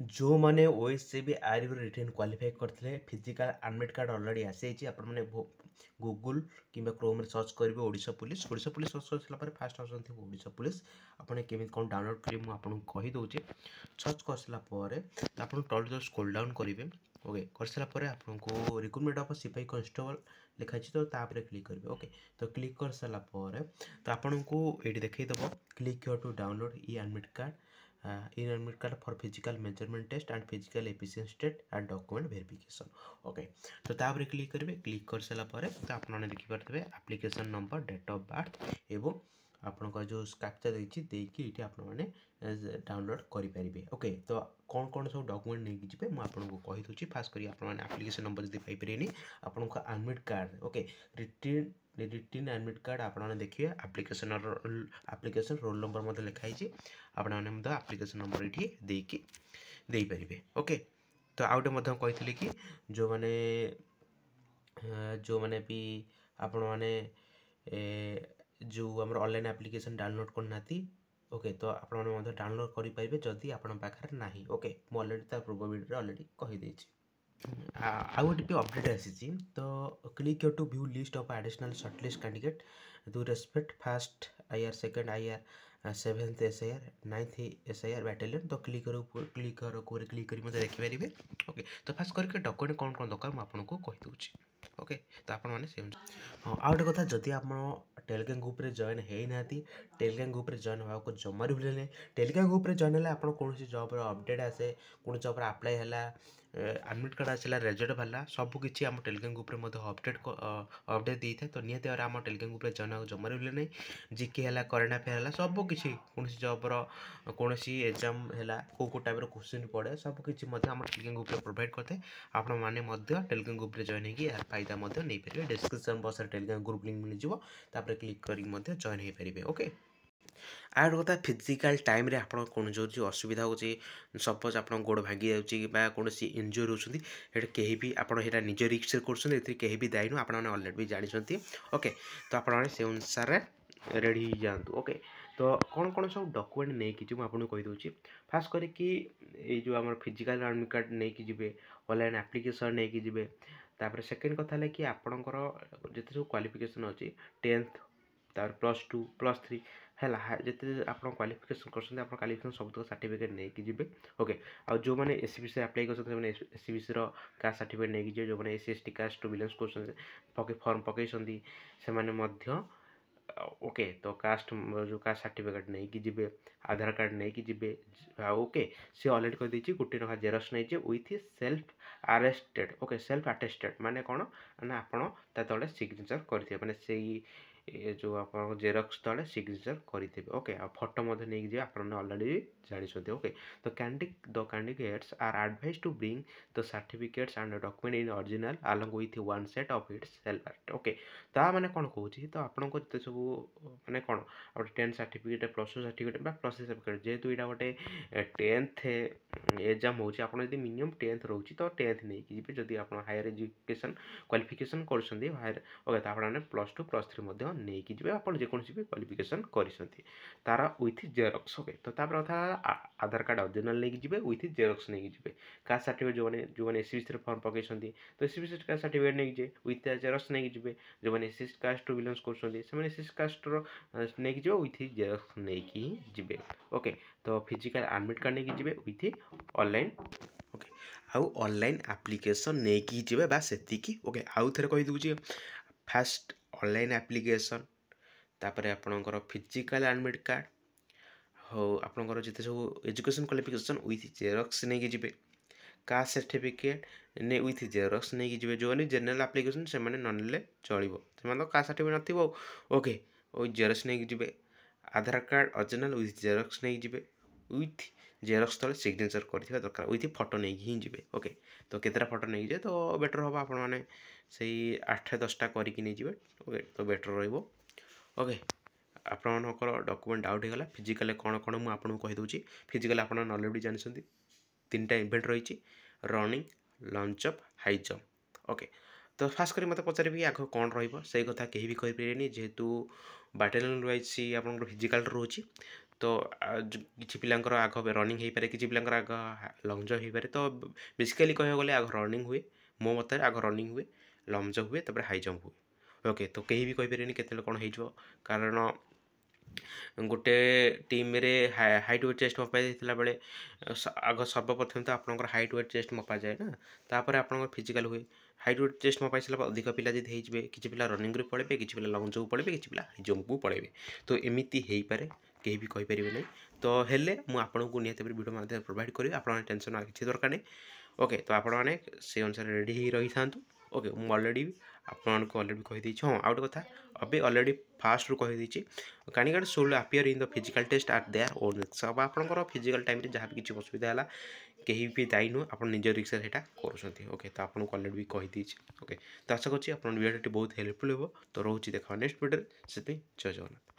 जो मैंने ओएससीबी are retain qualify करते फिजिकल एडमिट कार्ड ऑलरेडी आसी आपने गूगल कि क्रोम सर्च करेंगे ओडिशा पुलिस सर्च कर फास्ट ऑप्शन थी ओडिशा पुलिस आपने केमी कौन डाउनलोड करेंगे मुझे आपको कहीदे सर्च कर सारापर आप टल जो स्क्रोल डाउन करेंगे ओके कर सारापर आपको रिक्रुटमेंट ऑफ सिपाही कांस्टेबल लिखाई तो तापर क्लिक करेंगे ओके तो क्लिक कर सारापर तो आपन को ये देखईदेव click here to download e admit card in-admit card for physical measurement test and physical efficiency test and document verification okay तो तापर क्लिक करेंगे क्लिक कर सारा पर तो आपने देखिपे application number date of birth एवं आपण जो कैप्चा देकी ये आपने डाउनलोड करेंगे ओके तो कौन कौन सब डॉक्यूमेंट नहीं जी मुझे कहीदे फास्ट करी एप्लिकेशन नंबर जब पाइपे आपन admit card okay रिटिन admit card आपने देखिए एप्लिकेशन रोल नंबर मत लिखाई आपने एप्लिकेशन नंबर ये देपारे ओके तो आउटे कही कि जो मैंने भी आपण मैंने जो आम ऑनलाइन एप्लिकेशन डाउनलोड करना ओके तो आपने डाउनलोड करेंगे जदि आपण पाखे ना ओके मुझे अलरेडी पूर्व वीडियो अलरेडी कहीदे आउ गोटे भी अपडेट आसी तो click to view list of additional shortlist candidate to respect first IR second IR 7th SIR 9th SIR battalion तो क्लिक कर मत देखिपारे ओके तो फास्ट करके डॉक्यूमेंट कौन कौन दरकार मुझे आपको कहीदे ओके तो आपण मैंने हाँ आउ गोटे कथा जदि आप टेलीग्राम ग्रुप रे जॉइन होना टेलीग्राम ग्रुप रे जॉइन होगा जमार भी नहीं टेलीग्राम ग्रुप रे जॉइन है कौन जॉब अपडेट आसे कौन जॉब अप्लाई है एडमिट कार्ड आसला रेजल्ट बाहर सबकि आम टेलीग्राम ग्रुप में अपडेट देता है तो निहत भाव आम टेलीग्राम ग्रुप जॉइन होगा जमार भी नहीं जीके है करेन्ट अफेयर है सबकि कौन जॉबर कौन एग्जाम है कौ टाइप क्वेश्चन पड़े सबकि आम टेलीग्राम ग्रुप प्रोवाइड करते हैं आपण मैंने टेलीग्राम ग्रुप जॉइन होगी यार फायदा नहीं पारे description box Telegram group link मिल जाए क्लिक कर जॉइन हो पारे ओके आउ गोटे कथा फिजिकाल टाइम रे आप कौन जो असुविधा हो सपोज आप गोड़ भांगी जा कौन इंजुर होती कहीं भी आपड़ा निज रिक्स कर भी दायी नुह आपने अलरेडी भी जानते ओके तो आपने से अनुसार रेडी हो जातु ओके तो कौन कौन सब डॉक्यूमेंट नहीं मुझे आपको कहीदे फास्ट करके जो आम फिजिकाल एडमिट कार्ड नहीं जी ऑनलाइन एप्लिकेशन नहीं जी तापर सेकेंड कथा है कि आपणकर जिते सब क्वालिफिकेशन अच्छी 10th तार +2 +3 है जिते आप क्वालिफिकेशन कर क्वालिफिकेशन सब सर्टिफिकेट नहीं जी ओके आ जो मैंने एससीबीसी अप्लाई कर एससीबीसी कास्ट सर्टिफिकेट नहीं जी जो मैंने एससी कास्ट टू बिलोंग्स कर फॉर्म पकई से ओके तो कास्ट जो कास्ट सर्टिफिकेट नहीं कि जी आधार कार्ड नहीं कि जी ओके सी अलरेडी कर दी गोटे ना जेरक्स नहीं with self arrested okay self attested माने कौन ना आपड़ तले सिग्नेचर करेंगे मैंने से जो आप जेरक्स तले सिग्नेचर करेंगे ओके आ फोटो नहीं जी आपने अलरेडी जानते ओके तो the candidates are advise to bring the certificates and document in original along with one set of its self okay ता मैंने कौन कहूँ तो आपको जिते सब मैंने कौन आप 10th सर्टिफिकेट +2 सर्टिफिकेट +3 सर्टिफिकेट जेहेतु यहाँ गोटे 10th एग्जाम होची आपन यदि मिनिमम 10th रोची तो 10th नहीं कि जी जदि आप हायर एजुकेशन क्वालिफिकेशन कर हायर ओके तो आपने +2 +3 नहीं कि जी आप जेकोसी भी क्वालिफिकेशन कर तार विथ जेरक्स ओके तो तापर कथा आधार कार्ड ओरिजिनल नहीं कि जी विथ जेरक्स नहीं कि जी कास्ट सर्टिफिकेट जो मैंने एससीबीसी फॉर्म पकई तो एससीबीसी कास्ट सर्टिफिकेट नहीं कि विथ जेरक्स नहीं कि जी जो मैंने एससी कास्ट टू बिलोंग्स कर एससी कास्टर नहीं कि विथ जेरक्स नहीं कि जी ओके तो फिजिकल एडमिट कार्ड नहीं कि जी विथ ऑनलाइन ओके आउ ऑनलाइन एप्लिकेशन नहीं कि जी बास सेतिकी ओके आउ थे कहीदे फास्ट ऑनलाइन एप्लिकेशन तापर आपणकर फिजिकल एडमिट कार्ड हो आपणकर जिते सब एजुकेशन क्वालिफिकेशन विथ जेरक्स नहीं कि जी कास्ट सर्टिफिकेट ने विथ जेरक्स नहीं कि जी जो जनरल एप्लिकेशन से नने चलो से कास्ट सर्टिफिकेट नथिबो ओके जेरक्स नहीं कि जी आधार कार्ड ओरिजिनल विथ जेरक्स नहीं जी विथ जेरक्स तले सिग्नेचर करथिबा दरकार विथ फोटो नहीं ही जी ओके तो केतरा फोटो नहीं जाए तो बेटर हम आपण मैंने से 8-10टा करके नहीं जी ओके तो बेटर रहिबो ओके आपणकर डॉक्यूमेंट डाउट होगा फिजिकल कौन कौन मुझे आपको कहीदे फिजिकल आप अलरेडी जानते 3टा इवेंट रही running lunch up high jump okay तो फास्ट कर मत पचारि आग कौन रही कथा कहीं भी कहींपारे जेहेतु बाटालियन वाइज सी आप फिजिकाल रोचे तो किसी पिलांकर आग रनिंग हो पारे, किसी पिलांकर आग लंग जंप हो पारे। तो बेसिकली कह गले आग रनिंग हुए, मो मत आग रनिंग हुए, लंग जंप हुए, तापर हाई जंप हुए। ओके, तो कहीं भी कहींपारे केत कौन हो, कारण गोटे टीम रे हाइट वेट चेस्ट मपा जाता बेले आग सर्वप्रथम तो आपंकर हाइट वेट चेस्ट मपा जाए ना, तापर आप फिजिकल हुए। हाइट वेट चेस्ट मपाई सारा अधिक पिला जब होते किसी पिला रनिंग रे पड़े, किसी पिला लंग जंप पड़े, किसी पिला हाई जंप को पड़े। तो एमती हो पारे, कहीं भी कहींपारे नहीं। तो हेले मुझे निहत भिडियो माध्यम प्रोवाइड करी, आप टेंशन किसी दरकार नहीं। ओके, तो आपने से अनुसार रेडी ही रही था। ओके, मुझे अलरेडी आपको अलरेडी कहीदे। हाँ, आउ गोटे कथा अभी अलरेडी फास्ट रू कहीदे candidate should appear in the physical test at their own risk. अब आपंकर फिजिकल टाइम जहाँ भी किसी असुविधा है कहीं भी दायी नुह, आप निज रिक्स से करुँच। ओके, तो आपको अलरेडी भी कहीदे। ओके, तो आशा करूँ आप वीडियो बहुत हेल्पफुल हो। तो रोचे देखा नेक्स्ट वीडियो से। जय जगन्नाथ।